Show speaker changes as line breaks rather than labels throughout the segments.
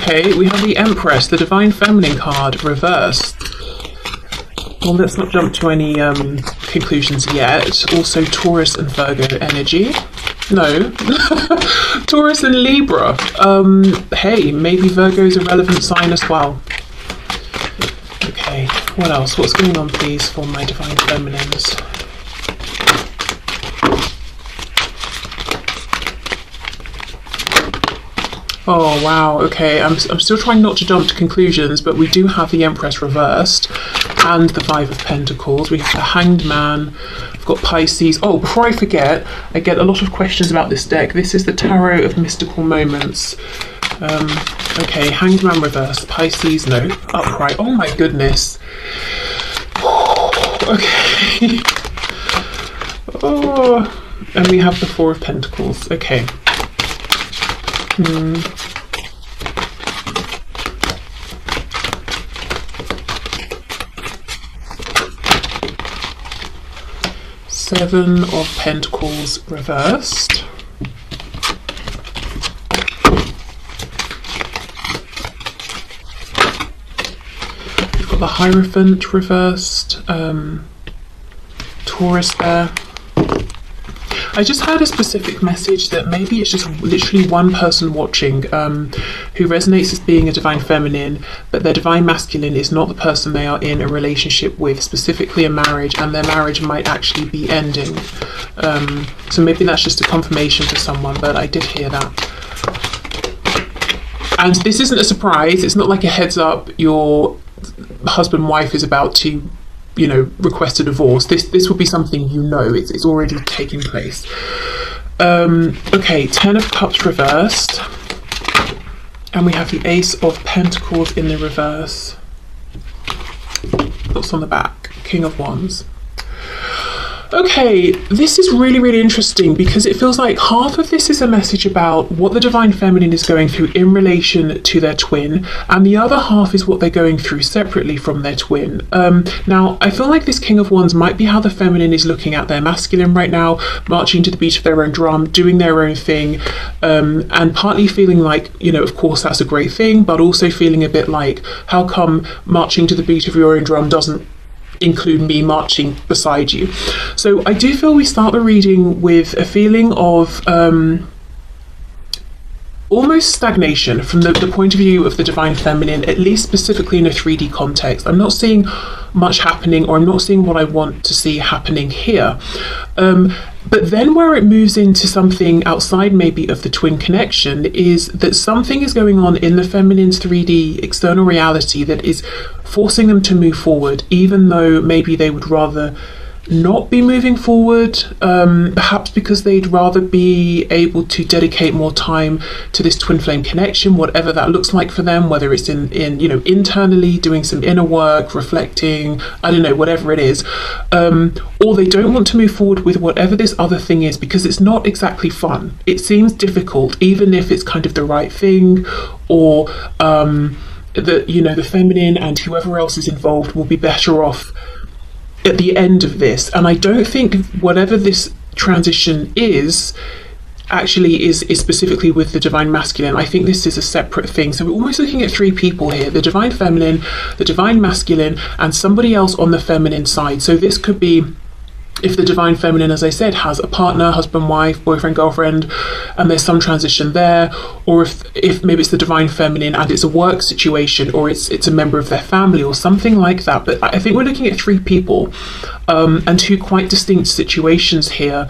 Okay, we have the Empress, the Divine Feminine card, reversed. Well, let's not jump to any conclusions yet. Also, Taurus and Virgo energy. No. Taurus and Libra. Hey, maybe Virgo's a relevant sign as well. Okay, what else? What's going on, please, for my Divine Feminines? Oh, wow, okay. I'm still trying not to jump to conclusions, but we do have the Empress reversed and the Five of Pentacles. We have the Hanged Man. We've got Pisces. Oh, before I forget, I get a lot of questions about this deck. This is the Tarot of Mystical Moments. Okay, Hanged Man reversed. Pisces, no. Upright. Oh my goodness. Okay. Oh, and we have the Four of Pentacles. Okay. Seven of Pentacles reversed. We've got the Hierophant reversed. Taurus there. I just had a specific message that maybe it's just literally one person watching who resonates as being a Divine Feminine, but their Divine Masculine is not the person they are in a relationship with, specifically a marriage, and their marriage might actually be ending. So maybe that's just a confirmation for someone, but I did hear that. And this isn't a surprise. It's not like a heads up your husband wife is about to, you know, request a divorce. This will be something, you know, it's already taking place. Okay, Ten of Cups reversed, and we have the Ace of Pentacles in the reverse. What's on the back? King of Wands. Okay, this is really, really interesting because it feels like half of this is a message about what the Divine Feminine is going through in relation to their twin, and the other half is what they're going through separately from their twin. Now, I feel like this King of Wands might be how the Feminine is looking at their masculine right now, marching to the beat of their own drum, doing their own thing, and partly feeling like, you know, of course that's a great thing, but also feeling a bit like, how come marching to the beat of your own drum doesn't include me marching beside you? So I do feel we start the reading with a feeling of almost stagnation from the point of view of the Divine Feminine, at least specifically in a 3D context. I'm not seeing much happening, or I'm not seeing what I want to see happening here. But then where it moves into something outside maybe of the twin connection is that something is going on in the feminine's 3D external reality that is forcing them to move forward, even though maybe they would rather not be moving forward, perhaps because they'd rather be able to dedicate more time to this twin flame connection, whatever that looks like for them, whether it's in you know, internally doing some inner work, reflecting, I don't know, whatever it is, or they don't want to move forward with whatever this other thing is because it's not exactly fun. It seems difficult, even if it's kind of the right thing, or that, you know, the feminine and whoever else is involved will be better off at the end of this. And I don't think whatever this transition is actually is specifically with the Divine Masculine. I think this is a separate thing. So we're almost looking at three people here: the Divine Feminine, the Divine Masculine, and somebody else on the feminine side. So this could be if the Divine Feminine, as I said, has a partner, husband, wife, boyfriend, girlfriend, and there's some transition there, or if maybe it's the Divine Feminine and it's a work situation, or it's a member of their family or something like that. But I think we're looking at three people and two quite distinct situations here.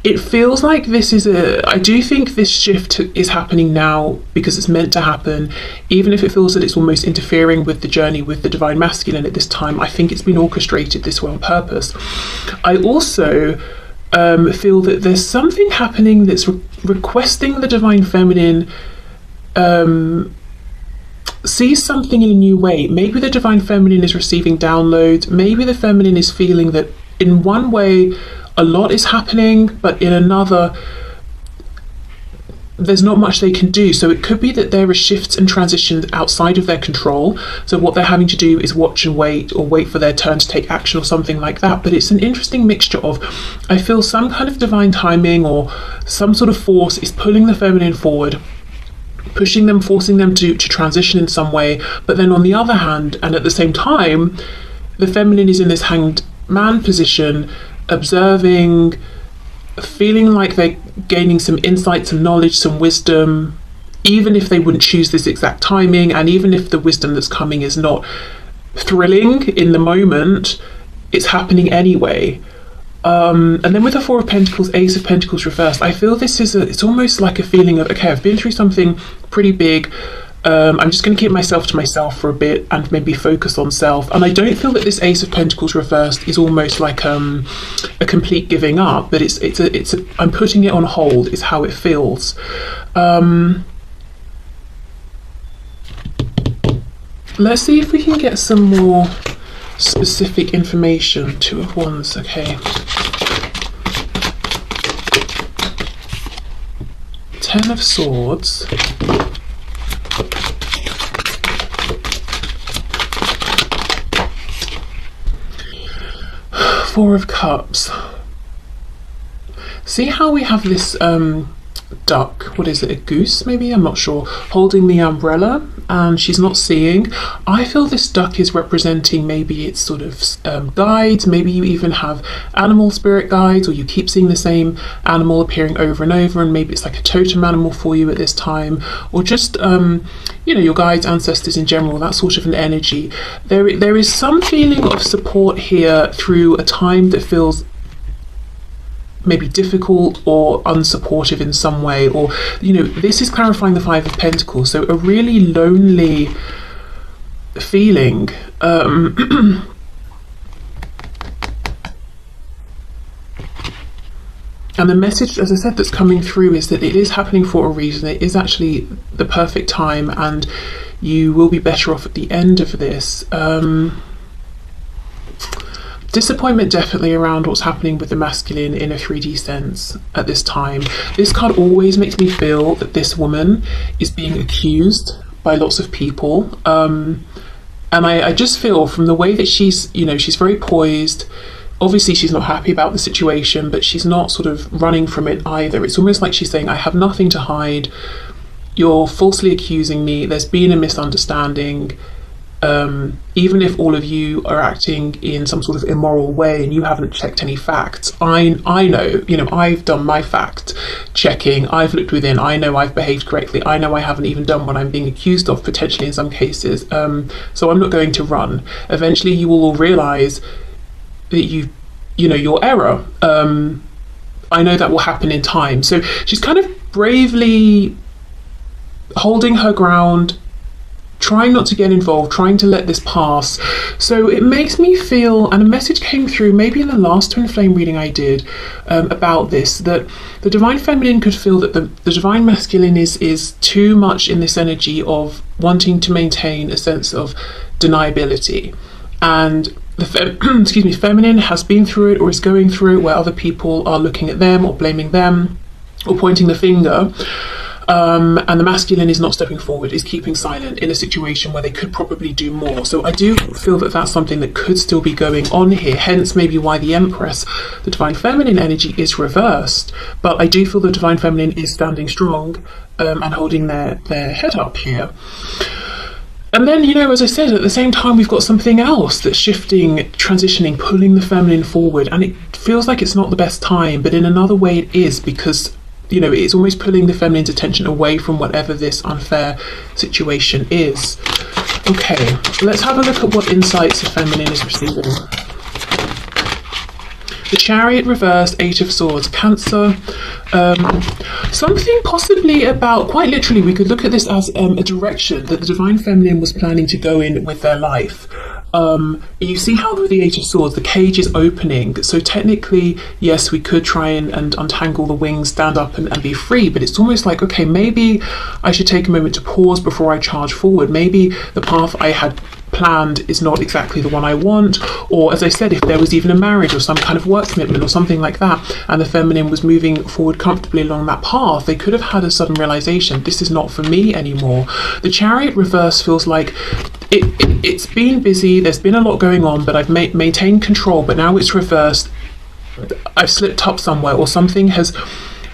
It feels like this is I do think this shift is happening now because it's meant to happen, even if it feels that it's almost interfering with the journey with the Divine Masculine at this time. I think it's been orchestrated this way on purpose. I also feel that there's something happening that's requesting the Divine Feminine sees something in a new way. Maybe the Divine Feminine is receiving downloads. Maybe the Feminine is feeling that in one way a lot is happening, but in another there's not much they can do. So it could be that there are shifts and transitions outside of their control. So what they're having to do is watch and wait, or wait for their turn to take action or something like that. But it's an interesting mixture of, I feel some kind of divine timing or some sort of force is pulling the feminine forward, pushing them, forcing them to transition in some way. But then on the other hand, and at the same time, the feminine is in this hanged man position, observing, feeling like they're gaining some insight, some knowledge, some wisdom, even if they wouldn't choose this exact timing, and even if the wisdom that's coming is not thrilling in the moment, it's happening anyway. And then with the Four of Pentacles, Ace of Pentacles reversed, I feel this is it's almost like a feeling of, okay, I've been through something pretty big. I'm just going to keep myself to myself for a bit and maybe focus on self. And I don't feel that this Ace of Pentacles reversed is almost like a complete giving up, but it's I'm putting it on hold is how it feels. Let's see if we can get some more specific information. Two of Wands, okay. Ten of Swords. Four of Cups. See how we have this duck, what is it, a goose maybe, I'm not sure, holding the umbrella, and she's not seeing. I feel this duck is representing maybe it's sort of guides, maybe you even have animal spirit guides, or you keep seeing the same animal appearing over and over, and maybe it's like a totem animal for you at this time, or just you know, your guides, ancestors in general, that sort of an energy. There is some feeling of support here through a time that feels maybe difficult or unsupportive in some way, or, you know, this is clarifying the Five of Pentacles, so a really lonely feeling. And the message, as I said, that's coming through is that it is happening for a reason. It is actually the perfect time, and you will be better off at the end of this. Disappointment definitely around what's happening with the masculine in a 3D sense at this time. This card always makes me feel that this woman is being accused by lots of people. And I just feel from the way that she's, you know, she's very poised. Obviously she's not happy about the situation, but she's not sort of running from it either. It's almost like she's saying, I have nothing to hide. You're falsely accusing me. There's been a misunderstanding. Even if all of you are acting in some sort of immoral way and you haven't checked any facts, I know, you know, I've done my fact checking, I've looked within, I know I've behaved correctly, I know I haven't even done what I'm being accused of, potentially in some cases, so I'm not going to run. Eventually you will all realise that you know, your error. I know that will happen in time. So she's kind of bravely holding her ground, trying not to get involved, trying to let this pass. So it makes me feel, and a message came through maybe in the last twin flame reading I did about this, that the divine feminine could feel that the divine masculine is too much in this energy of wanting to maintain a sense of deniability, and the feminine has been through it or is going through it, where other people are looking at them or blaming them or pointing the finger. And the masculine is not stepping forward, is keeping silent in a situation where they could probably do more. So I do feel that that's something that could still be going on here, hence maybe why the Empress, the divine feminine energy, is reversed. But I do feel the divine feminine is standing strong and holding their head up here. And then, you know, as I said, at the same time, we've got something else that's shifting, transitioning, pulling the feminine forward. And it feels like it's not the best time, but in another way it is, because, you know, it's almost pulling the feminine's attention away from whatever this unfair situation is. Okay, let's have a look at what insights the feminine is receiving. The Chariot reversed, Eight of Swords, Cancer. Something possibly about, quite literally, we could look at this as a direction that the divine feminine was planning to go in with their life. You see how with the Eight of Swords, the cage is opening. So technically, yes, we could try and untangle the wings, stand up and be free, but it's almost like, okay, maybe I should take a moment to pause before I charge forward. Maybe the path I had planned is not exactly the one I want, or as I said, if there was even a marriage or some kind of work commitment or something like that, and the feminine was moving forward comfortably along that path, they could have had a sudden realization, this is not for me anymore. The Chariot reverse feels like it's been busy, there's been a lot going on, but I've maintained control, but now it's reversed. I've slipped up somewhere, or something has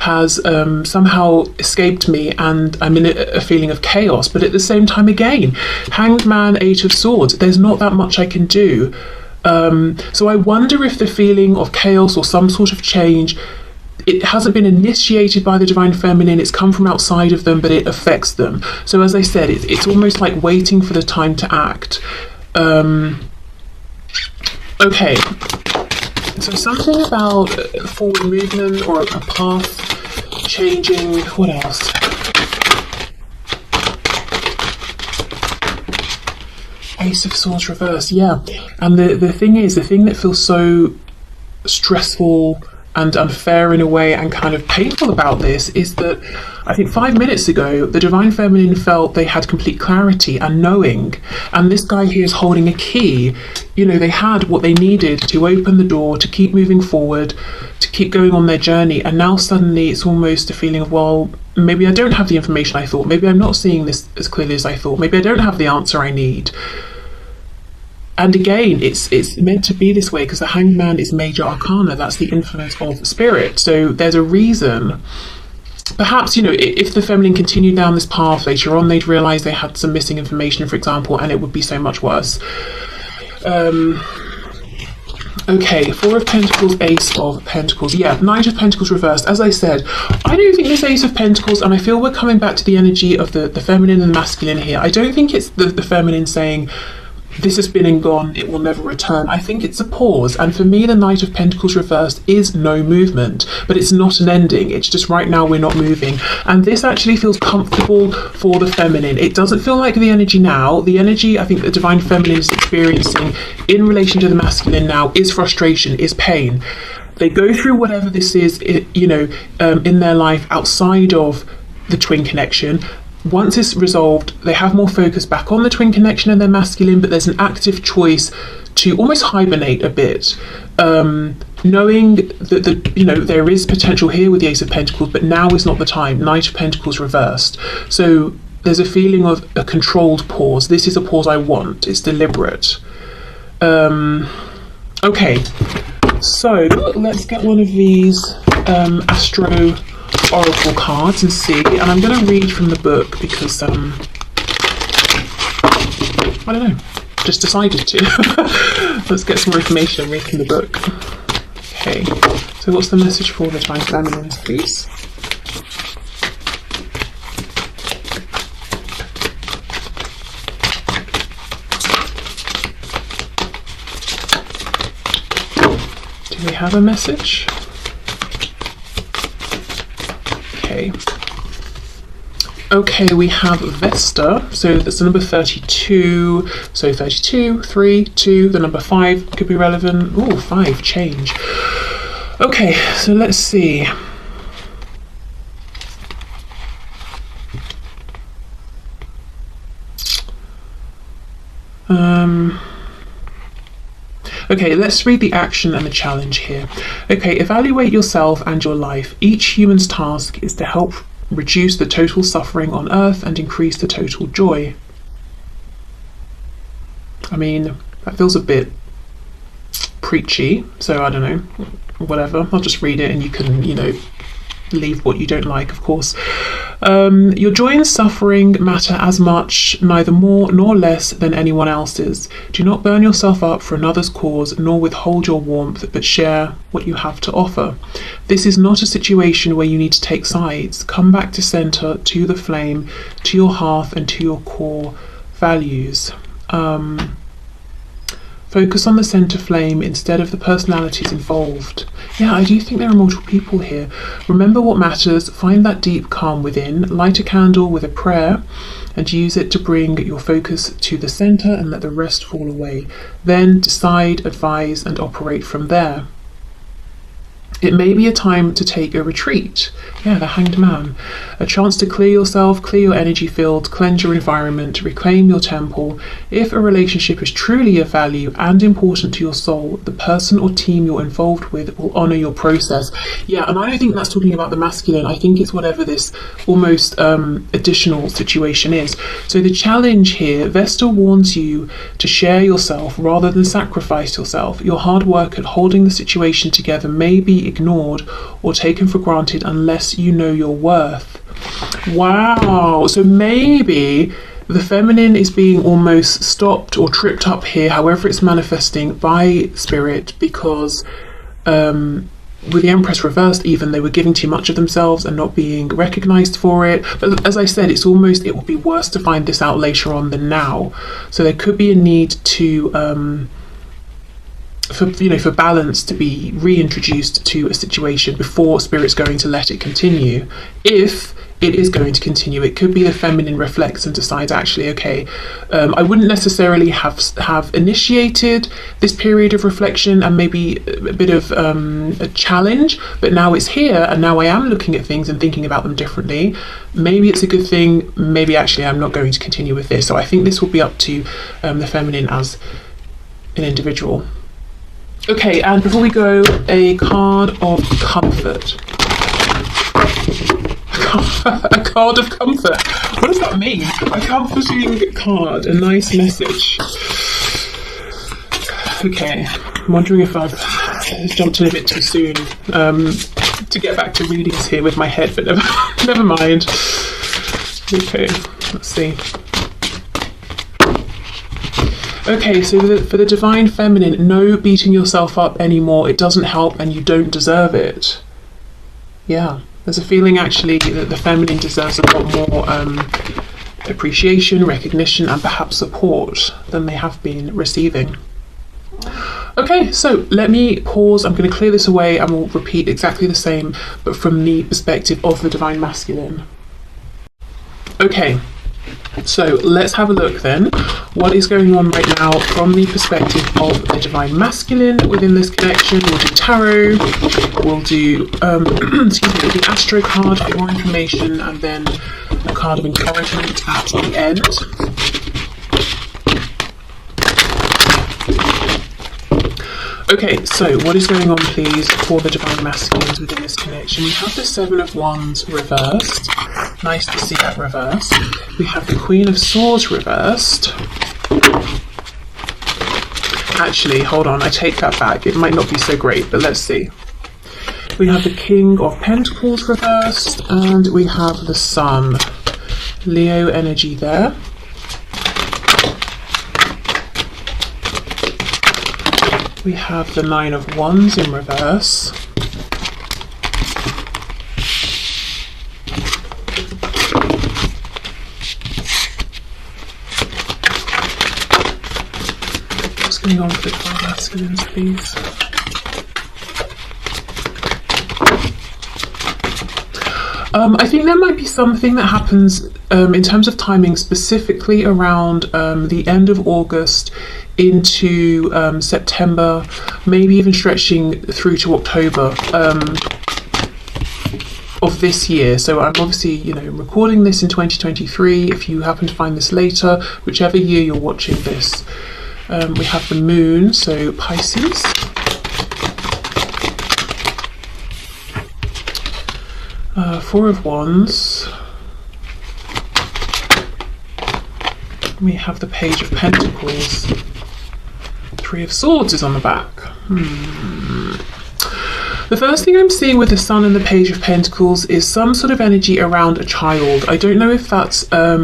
somehow escaped me, and I'm in a feeling of chaos. But at the same time, again, Hanged Man, Eight of Swords, there's not that much I can do. So I wonder if the feeling of chaos or some sort of change, it hasn't been initiated by the Divine Feminine, it's come from outside of them, but it affects them. So as I said, it's almost like waiting for the time to act. Okay, so something about forward movement or a path changing. What else? Ace of Swords reverse, yeah. And the thing is, the thing that feels so stressful and unfair in a way and kind of painful about this is that I think 5 minutes ago the Divine Feminine felt they had complete clarity and knowing, and this guy here is holding a key. You know, they had what they needed to open the door, to keep moving forward, to keep going on their journey, and now suddenly it's almost a feeling of, well, maybe I don't have the information I thought, maybe I'm not seeing this as clearly as I thought, maybe I don't have the answer I need. And again, it's meant to be this way because the Hanged Man is major arcana. That's the influence of spirit. So there's a reason. Perhaps, you know, if the feminine continued down this path later on, they'd realise they had some missing information, for example, and it would be so much worse. Okay, Four of Pentacles, Ace of Pentacles. Yeah, Knight of Pentacles reversed. As I said, I don't think this Ace of Pentacles, and I feel we're coming back to the energy of the feminine and the masculine here. I don't think it's the feminine saying, this has been and gone, it will never return. I think it's a pause, and for me the Knight of Pentacles reversed is no movement, but it's not an ending, it's just right now we're not moving. And this actually feels comfortable for the feminine. It doesn't feel like the energy now. The energy I think the Divine Feminine is experiencing in relation to the masculine now is frustration, is pain. They go through whatever this is, you know, in their life outside of the twin connection. Once it's resolved, they have more focus back on the twin connection and their masculine, but there's an active choice to almost hibernate a bit, knowing that you know, there is potential here with the Ace of Pentacles, but now is not the time. Knight of Pentacles reversed. So there's a feeling of a controlled pause. This is a pause I want. It's deliberate. Okay, so let's get one of these astro oracle cards and see, and I'm going to read from the book because I don't know, just decided to. Let's get some more information and read from the book. Okay, so what's the message for the Divine Feminine, please? Do we have a message? Okay, we have Vesta, so that's the number 32, so 32, 3, 2, the number 5 could be relevant. Oh, 5, change. Okay, so let's see. Okay, let's read the action and the challenge here. Okay, evaluate yourself and your life. Each human's task is to help reduce the total suffering on Earth and increase the total joy. I mean, that feels a bit preachy, so I don't know, whatever. I'll just read it and you can, you know, leave what you don't like, of course. Your joy and suffering matter as much, neither more nor less than anyone else's. Do not burn yourself up for another's cause, nor withhold your warmth, but share what you have to offer. This is not a situation where you need to take sides. Come back to center, to the flame, to your hearth, and to your core values. Focus on the center flame instead of the personalities involved. Yeah, I do think there are multiple people here. Remember what matters, find that deep calm within, light a candle with a prayer, and use it to bring your focus to the center and let the rest fall away. Then decide, advise, and operate from there. It may be a time to take a retreat. Yeah, the Hanged Man. A chance to clear yourself, clear your energy field, cleanse your environment, reclaim your temple. If a relationship is truly of value and important to your soul, the person or team you're involved with will honour your process. Yeah, and I don't think that's talking about the masculine. I think it's whatever this almost additional situation is. So the challenge here, Vesta warns you to share yourself rather than sacrifice yourself. Your hard work at holding the situation together may be ignored or taken for granted unless you know your worth. Wow, so maybe the feminine is being almost stopped or tripped up here, however it's manifesting, by spirit, because with the Empress reversed, even, they were giving too much of themselves and not being recognized for it. But as I said, it will be worse to find this out later on than now. So there could be a need to for balance to be reintroduced to a situation before spirit's going to let it continue. If it is going to continue, it could be the feminine reflects and decides, actually, okay, I wouldn't necessarily have initiated this period of reflection and maybe a bit of a challenge, but now it's here and now I am looking at things and thinking about them differently. Maybe it's a good thing, maybe actually I'm not going to continue with this. So I think this will be up to the feminine as an individual. Okay, and before we go, a card of comfort. A card of comfort. What does that mean? A comforting card, a nice message. Okay, I'm wondering if I've jumped in a bit too soon to get back to readings here with my head, but never mind. Okay, let's see. Okay, so for the divine feminine, no beating yourself up anymore. It doesn't help and you don't deserve it. Yeah, there's a feeling actually that the feminine deserves a lot more appreciation, recognition, and perhaps support than they have been receiving. Okay, so let me pause. I'm going to clear this away and we'll repeat exactly the same, but from the perspective of the divine masculine. Okay. So let's have a look then. What is going on right now from the perspective of the divine masculine within this connection? We'll do tarot, we'll do the astro card for more information, and then a card of encouragement at the end. Okay, so what is going on, please, for the divine masculines within this connection? We have the Seven of Wands reversed. Nice to see that reversed. We have the Queen of Swords reversed. Actually, hold on, I take that back. It might not be so great, but let's see. We have the King of Pentacles reversed, and we have the Sun. Leo energy there. We have the Nine of Wands in reverse. What's going on with the divine masculines, please? I think there might be something that happens in terms of timing, specifically around the end of August into September, maybe even stretching through to October of this year. So I'm obviously, recording this in 2023. If you happen to find this later, whichever year you're watching this, we have the Moon, so Pisces. Four of Wands. We have the Page of Pentacles. Three of Swords is on the back. The first thing I'm seeing with the Sun and the Page of Pentacles is some sort of energy around a child. I don't know if that's I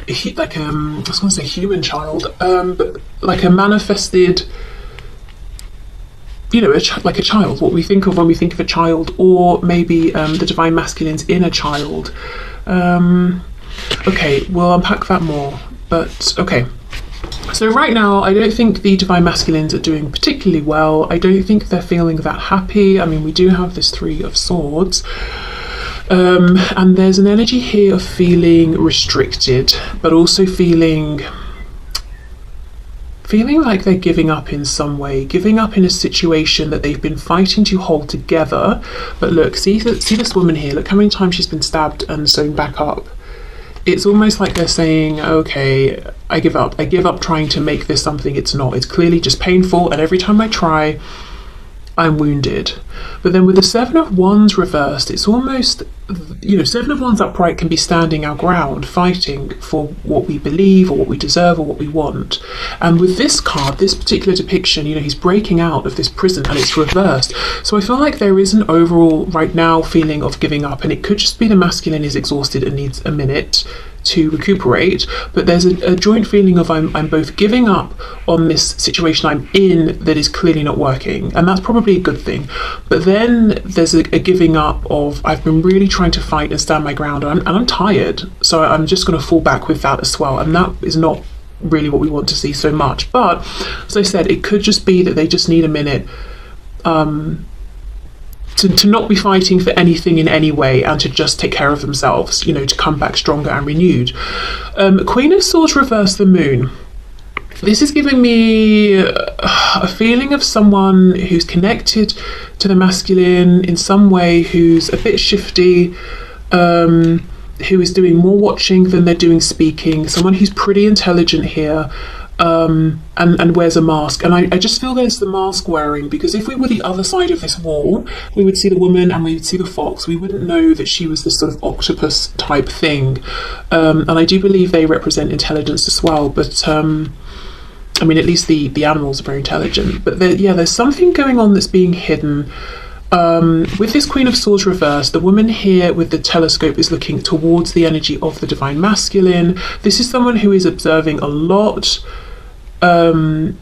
was going to say human child, but like a manifested, like a child, what we think of when we think of a child, or maybe the divine masculines in a child. Okay, we'll unpack that more, but okay. So right now, I don't think the divine masculines are doing particularly well. I don't think they're feeling that happy. I mean, we do have this Three of Swords. And there's an energy here of feeling restricted, but also feeling feeling like they're giving up in some way, giving up in a situation that they've been fighting to hold together. But look, see this woman here, look how many times she's been stabbed and sewn back up. It's almost like they're saying, okay, I give up trying to make this something it's not. It's clearly just painful, and every time I try, I'm wounded. But then with the Seven of Wands reversed, it's almost, you know, Seven of Wands upright can be standing our ground, fighting for what we believe or what we deserve or what we want. And with this card, this particular depiction, you know, he's breaking out of this prison and it's reversed. So I feel like there is an overall right now feeling of giving up, and it could just be the masculine is exhausted and needs a minute to recuperate, but there's a joint feeling of I'm both giving up on this situation I'm in that is clearly not working, and that's probably a good thing, but then there's a giving up of I've been really trying to fight and stand my ground, and I'm tired, so I'm just going to fall back with that as well, and that is not really what we want to see so much. But as I said, it could just be that they just need a minute to not be fighting for anything in any way, and to just take care of themselves, you know, to come back stronger and renewed. Queen of Swords reverse the Moon. This is giving me a feeling of someone who's connected to the masculine in some way, who's a bit shifty, who is doing more watching than they're doing speaking, someone who's pretty intelligent here, and wears a mask. And I just feel there's the mask wearing, because if we were the other side of this wall, we would see the woman and we would see the fox. We wouldn't know that she was this sort of octopus type thing. And I do believe they represent intelligence as well, but I mean, at least the animals are very intelligent. But there's something going on that's being hidden. With this Queen of Swords reversed, the woman here with the telescope is looking towards the energy of the divine masculine. This is someone who is observing a lot and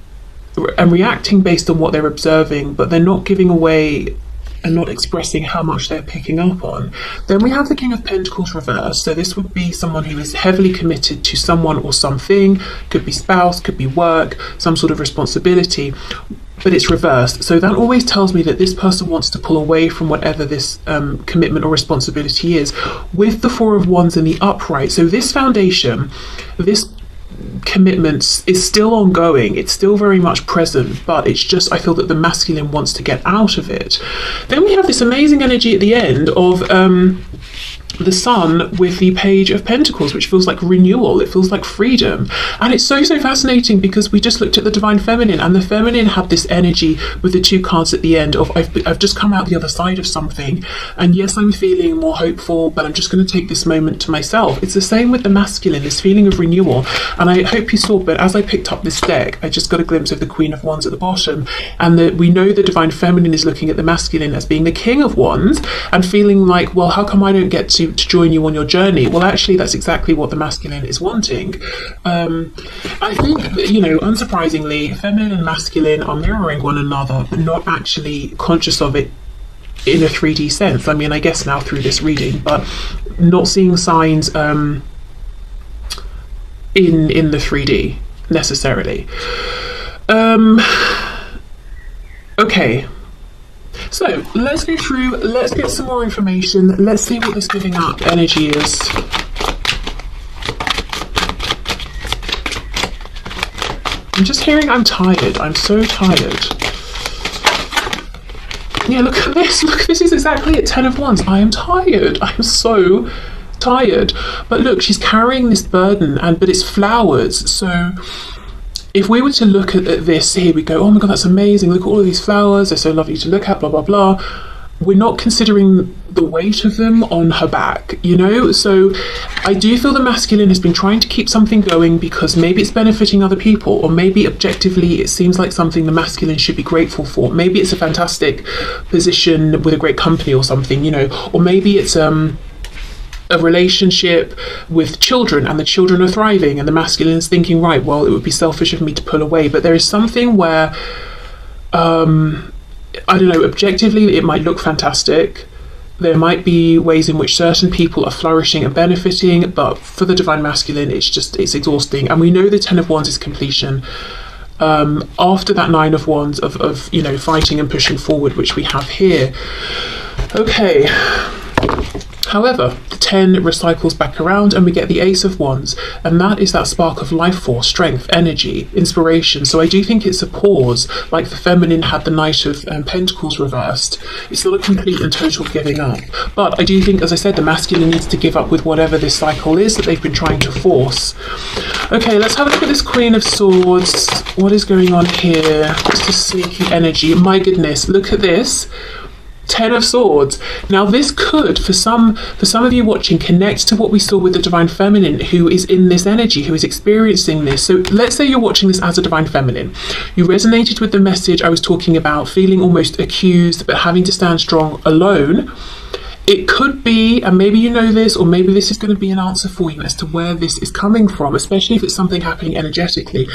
reacting based on what they're observing, but they're not giving away and not expressing how much they're picking up on. Then we have the King of Pentacles reversed. So this would be someone who is heavily committed to someone or something. Could be spouse, could be work, some sort of responsibility, but it's reversed. So that always tells me that this person wants to pull away from whatever this commitment or responsibility is, with the Four of Wands in the upright. So this foundation, this commitment is still ongoing, it's still very much present, but it's just, I feel that the masculine wants to get out of it. Then we have this amazing energy at the end of the Sun with the Page of Pentacles, which feels like renewal, it feels like freedom. And it's so fascinating, because we just looked at the Divine Feminine, and the Feminine had this energy with the two cards at the end of I've just come out the other side of something, and yes, I'm feeling more hopeful, but I'm just going to take this moment to myself. It's the same with the masculine, this feeling of renewal. And I hope you saw, but as I picked up this deck, I just got a glimpse of the Queen of Wands at the bottom, and we know the Divine Feminine is looking at the masculine as being the King of Wands, and feeling like, well, how come I don't get to join you on your journey? Well, actually, that's exactly what the masculine is wanting. I think, you know, unsurprisingly, feminine and masculine are mirroring one another, but not actually conscious of it in a 3D sense. I mean, I guess now through this reading, but not seeing signs in the 3D necessarily. Okay. So let's go through, let's get some more information, let's see what this giving up energy is. I'm just hearing I'm tired, I'm so tired. Yeah, look at this, look, this is exactly at 10 of Wands. I am tired, I'm so tired. But look, she's carrying this burden, but it's flowers, so if we were to look at this, here we go, oh my god, that's amazing, look at all of these flowers, they're so lovely to look at, blah, blah, blah. We're not considering the weight of them on her back, you know? So I do feel the masculine has been trying to keep something going because maybe it's benefiting other people, or maybe objectively it seems like something the masculine should be grateful for. Maybe it's a fantastic position with a great company or something, you know? Or maybe it's a relationship with children and the children are thriving and the masculine is thinking, right, well, it would be selfish of me to pull away. But there is something where I don't know, objectively it might look fantastic, there might be ways in which certain people are flourishing and benefiting, but for the divine masculine it's exhausting. And we know the 10 of Wands is completion. After that 9 of Wands of you know, fighting and pushing forward, which we have here. Okay, However, the 10 recycles back around and we get the Ace of Wands, and that is that spark of life force, strength, energy, inspiration. So I do think it's a pause, like the feminine had the Knight of Pentacles reversed. It's not a complete and total giving up. But I do think, as I said, the masculine needs to give up with whatever this cycle is that they've been trying to force. Okay, let's have a look at this Queen of Swords. What is going on here? What's the sneaky energy? My goodness, look at this. 10 of Swords. Now this could, for some of you watching, connect to what we saw with the Divine Feminine, who is in this energy, who is experiencing this. So let's say you're watching this as a Divine Feminine. You resonated with the message I was talking about, feeling almost accused, but having to stand strong alone. It could be, and maybe you know this, or maybe this is going to be an answer for you as to where this is coming from, especially if it's something happening energetically.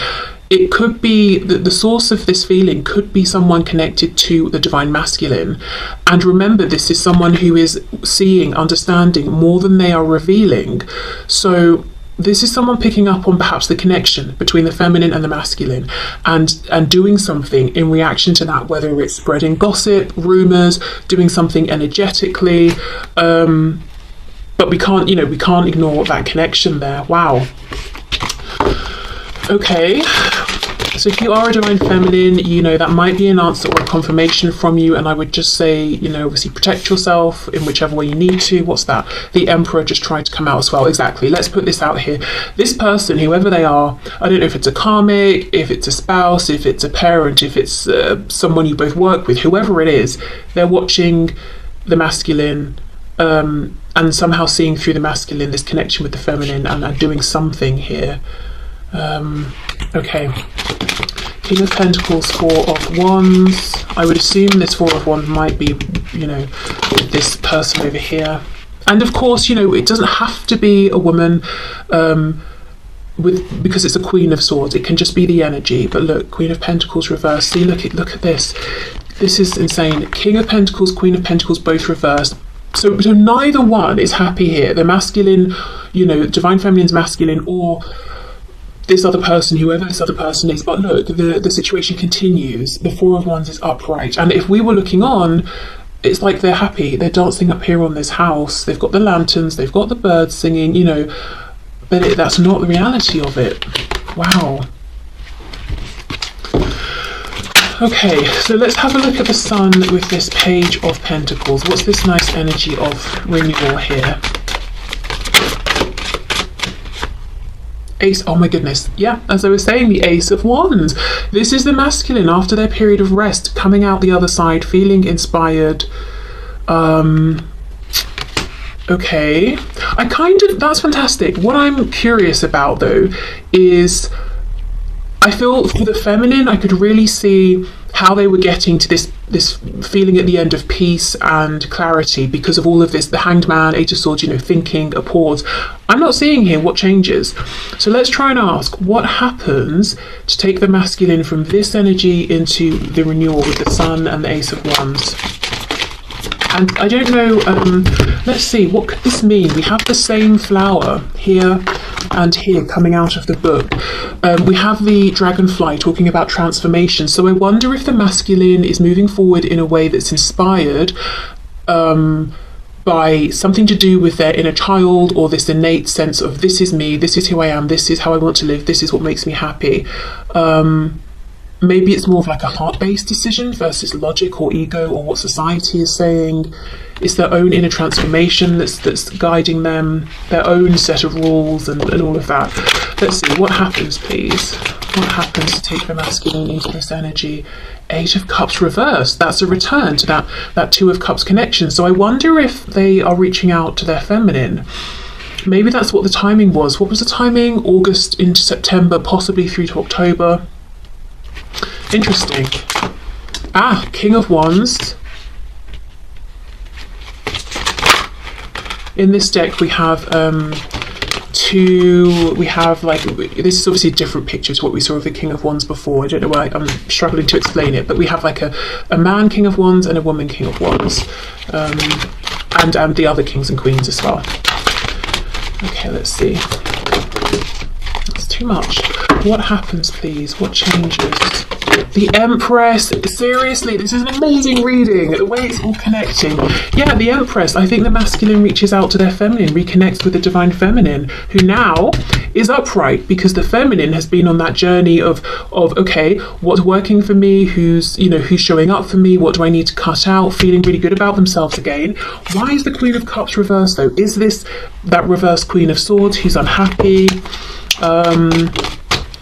It could be that the source of this feeling could be someone connected to the Divine Masculine. And remember, this is someone who is seeing, understanding more than they are revealing. So this is someone picking up on perhaps the connection between the feminine and the masculine, and doing something in reaction to that, whether it's spreading gossip, rumours, doing something energetically. But we can't ignore that connection there. Wow. Okay. So if you are a Divine Feminine, that might be an answer or a confirmation from you, and I would just say, obviously protect yourself in whichever way you need to. What's that? The Emperor just tried to come out as well. Exactly. Let's put this out here. This person, whoever they are, I don't know if it's a karmic, if it's a spouse, if it's a parent, if it's someone you both work with, whoever it is, they're watching the masculine and somehow seeing through the masculine this connection with the feminine and doing something here. Okay. King of Pentacles, Four of Wands. I would assume this Four of Wands might be, with this person over here. And of course, it doesn't have to be a woman because it's a Queen of Swords. It can just be the energy. But look, Queen of Pentacles reversed. See, look at this. This is insane. King of Pentacles, Queen of Pentacles, both reversed. So neither one is happy here. The masculine, Divine Feminine's masculine, or this other person, whoever this other person is. But look, the situation continues. The Four of Wands is upright. And if we were looking on, it's like they're happy. They're dancing up here on this house. They've got the lanterns. They've got the birds singing, But that's not the reality of it. Wow. Okay, so let's have a look at the Sun with this Page of Pentacles. What's this nice energy of renewal here? Ace, oh my goodness. Yeah, as I was saying, the Ace of Wands. This is the masculine after their period of rest, coming out the other side, feeling inspired. Okay. That's fantastic. What I'm curious about though is, I feel for the feminine, I could really see how they were getting to this feeling at the end of peace and clarity because of all of this, the Hanged Man, Eight of Swords, thinking, a pause. I'm not seeing here what changes. So let's try and ask, what happens to take the masculine from this energy into the renewal with the Sun and the Ace of Wands? And I don't know, let's see, what could this mean? We have the same flower here and here coming out of the book. We have the dragonfly talking about transformation. So I wonder if the masculine is moving forward in a way that's inspired by something to do with their inner child, or this innate sense of, this is me, this is who I am, this is how I want to live, this is what makes me happy. Maybe it's more of like a heart-based decision versus logic or ego or what society is saying. It's their own inner transformation that's guiding them, their own set of rules and all of that. Let's see, what happens, please? What happens to take the masculine into this energy? Eight of Cups reversed. That's a return to that Two of Cups connection. So I wonder if they are reaching out to their feminine. Maybe that's what the timing was. What was the timing? August into September, possibly through to October. Interesting. King of Wands. In this deck we have this is obviously a different picture to what we saw of the King of Wands before. I don't know why I'm struggling to explain it, but we have like a man King of Wands and a woman King of Wands, and the other kings and queens as well. Okay, let's see. That's too much. What happens, please? What changes? The Empress. Seriously, this is an amazing reading. The way it's all connecting. Yeah, the Empress. I think the masculine reaches out to their feminine, reconnects with the divine feminine, who now is upright because the feminine has been on that journey of okay, what's working for me? Who's showing up for me? What do I need to cut out? Feeling really good about themselves again. Why is the Queen of Cups reversed though? Is this that reverse Queen of Swords who's unhappy?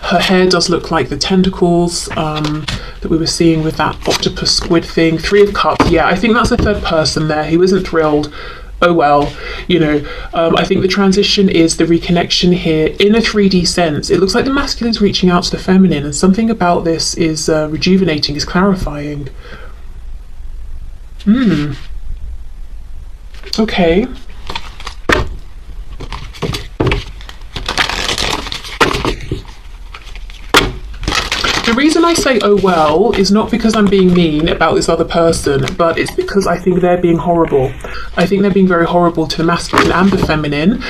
Her hair does look like the tentacles that we were seeing with that octopus squid thing. Three of Cups. Yeah, I think that's a third person there who isn't thrilled. Oh well, I think the transition is the reconnection here in a 3D sense. It looks like the masculine's reaching out to the feminine, and something about this is rejuvenating, is clarifying. Okay. The reason I say oh well is not because I'm being mean about this other person, but it's because I think they're being horrible. I think they're being very horrible to the masculine and the feminine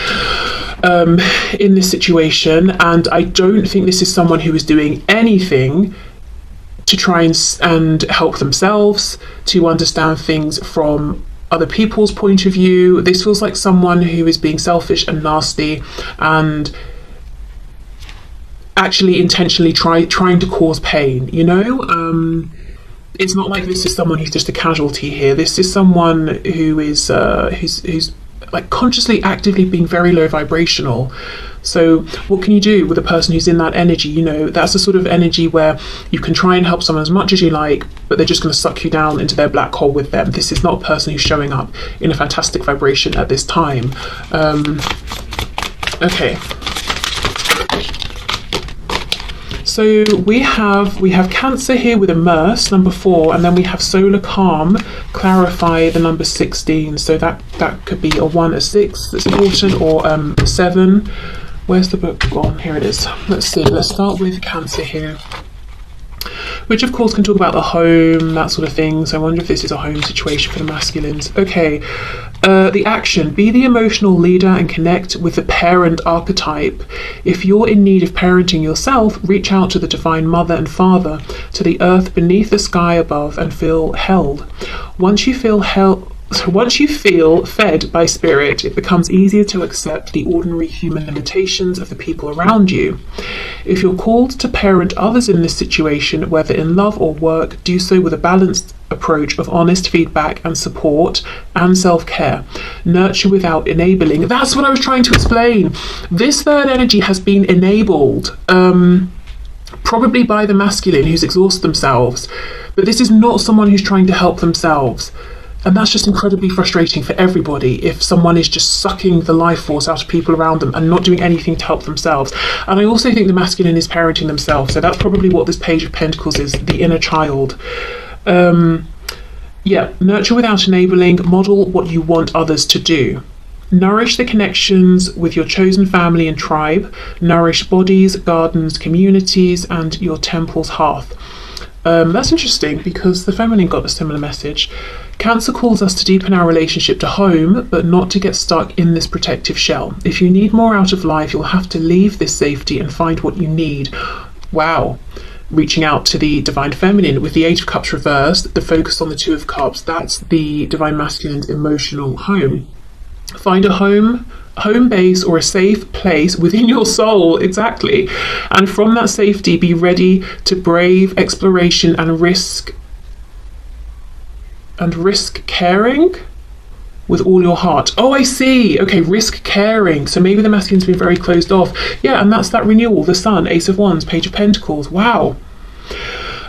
in this situation, and I don't think this is someone who is doing anything to try and help themselves, to understand things from other people's point of view. This feels like someone who is being selfish and nasty and actually intentionally trying to cause pain, it's not like this is someone who's just a casualty here. This is someone who is who's like consciously actively being very low vibrational. So what can you do with a person who's in that energy? That's the sort of energy where you can try and help someone as much as you like, but they're just going to suck you down into their black hole with them. This is not a person who's showing up in a fantastic vibration at this time. Okay. So we have Cancer here with immerse, number 4, and then we have solar calm, clarify, the number 16. So that could be a 1, a 6 that's important, or 7. Where's the book gone? Here it is. Let's see. Let's start with Cancer here, which of course can talk about the home, that sort of thing. So I wonder if this is a home situation for the masculines. Okay, the action: be the emotional leader and connect with the parent archetype. If you're in need of parenting yourself, reach out to the divine mother and father, to the earth beneath the sky above, and feel held. Once you feel fed by spirit, it becomes easier to accept the ordinary human limitations of the people around you. If you're called to parent others in this situation, whether in love or work, do so with a balanced approach of honest feedback and support and self-care. Nurture without enabling. That's what I was trying to explain. This third energy has been enabled, probably by the masculine who's exhausted themselves, but this is not someone who's trying to help themselves. And that's just incredibly frustrating for everybody if someone is just sucking the life force out of people around them and not doing anything to help themselves. And I also think the masculine is parenting themselves. So that's probably what this Page of Pentacles is, the inner child. Nurture without enabling, model what you want others to do. Nourish the connections with your chosen family and tribe. Nourish bodies, gardens, communities, and your temple's hearth. That's interesting because the feminine got a similar message. Cancer calls us to deepen our relationship to home, but not to get stuck in this protective shell. If you need more out of life, you'll have to leave this safety and find what you need. Wow. Reaching out to the divine feminine with the 8 of Cups reversed, the focus on the 2 of Cups. That's the divine masculine's emotional home. Find a home base or a safe place within your soul, exactly. And from that safety, be ready to brave exploration and risk caring with all your heart. Oh, I see. Okay, risk caring. So maybe the masculine's been very closed off. Yeah, and that's that renewal, the Sun, Ace of Wands, Page of Pentacles. Wow.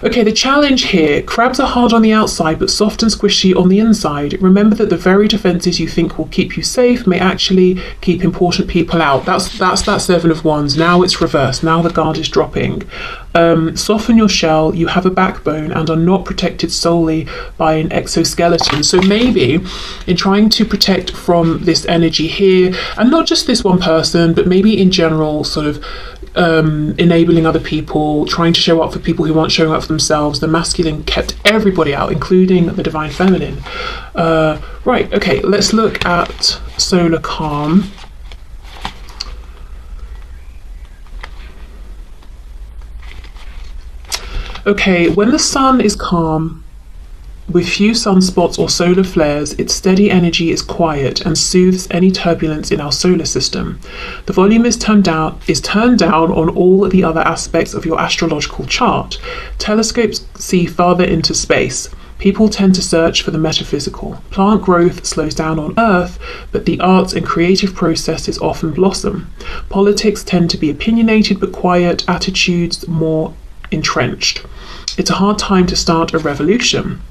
Okay, the challenge here: crabs are hard on the outside but soft and squishy on the inside. Remember that the very defenses you think will keep you safe may actually keep important people out. That's that 7 of Wands. Now it's reversed. Now the guard is dropping. Soften your shell. You have a backbone and are not protected solely by an exoskeleton. So maybe in trying to protect from this energy here, and not just this one person, but maybe in general, sort of enabling other people, trying to show up for people who aren't showing up for themselves, the masculine kept everybody out, including the divine feminine. Right, okay, let's look at solar calm. Okay, when the sun is calm, with few sunspots or solar flares, its steady energy is quiet and soothes any turbulence in our solar system. The volume is turned down on all the other aspects of your astrological chart. Telescopes see farther into space. People tend to search for the metaphysical. Plant growth slows down on Earth, but the arts and creative processes often blossom. Politics tend to be opinionated but quiet, attitudes more entrenched. It's a hard time to start a revolution.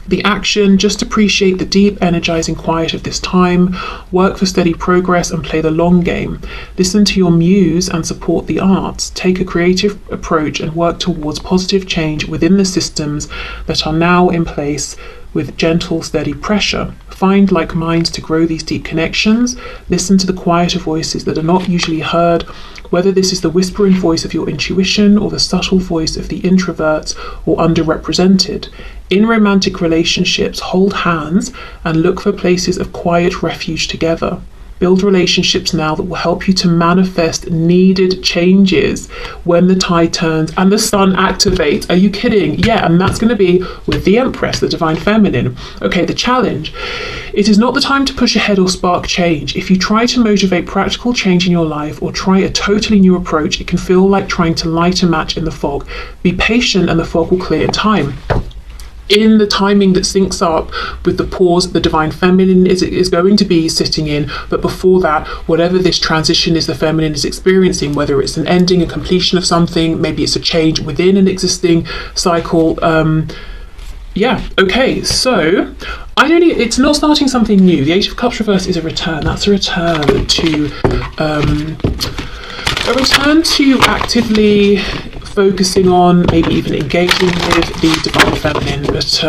The action, just appreciate the deep, energizing quiet of this time, work for steady progress and play the long game. Listen to your muse and support the arts. Take a creative approach and work towards positive change within the systems that are now in place with gentle, steady pressure. Find like minds to grow these deep connections. Listen to the quieter voices that are not usually heard, whether this is the whispering voice of your intuition or the subtle voice of the introverts or underrepresented. In romantic relationships, hold hands and look for places of quiet refuge together. Build relationships now that will help you to manifest needed changes when the tide turns and the sun activates. Are you kidding? Yeah, and that's going to be with the Empress, the Divine Feminine. Okay, the challenge. It is not the time to push ahead or spark change. If you try to motivate practical change in your life or try a totally new approach, it can feel like trying to light a match in the fog. Be patient and the fog will clear in time. In the timing that syncs up with the pause the Divine Feminine is going to be sitting in, but before that, whatever this transition is the feminine is experiencing, whether it's an ending, a completion of something, maybe it's a change within an existing cycle. Yeah, okay, so it's not starting something new. The Eight of Cups reverse is a return. That's a return to actively focusing on, maybe even engaging with the Divine Feminine. But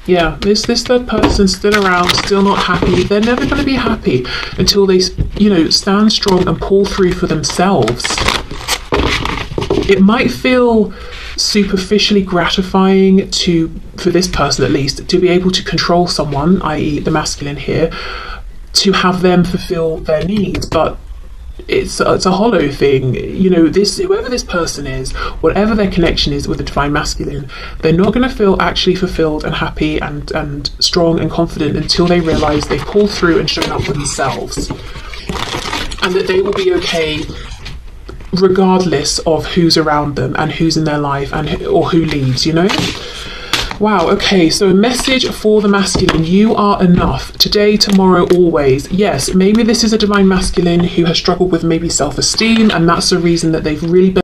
yeah, this third person's still around, still not happy. They're never going to be happy until they, stand strong and pull through for themselves. It might feel superficially gratifying for this person at least, to be able to control someone, i.e. the masculine here, to have them fulfill their needs, but it's a hollow thing. Whoever this person is, whatever their connection is with the Divine Masculine, they're not going to feel actually fulfilled and happy and strong and confident until they realise they've pulled through and shown up for themselves, and that they will be okay regardless of who's around them and who's in their life or who leads. Wow, okay, so a message for the masculine. You are enough. Today, tomorrow, always. Yes, maybe this is a Divine Masculine who has struggled with maybe self-esteem, and that's the reason that they've really been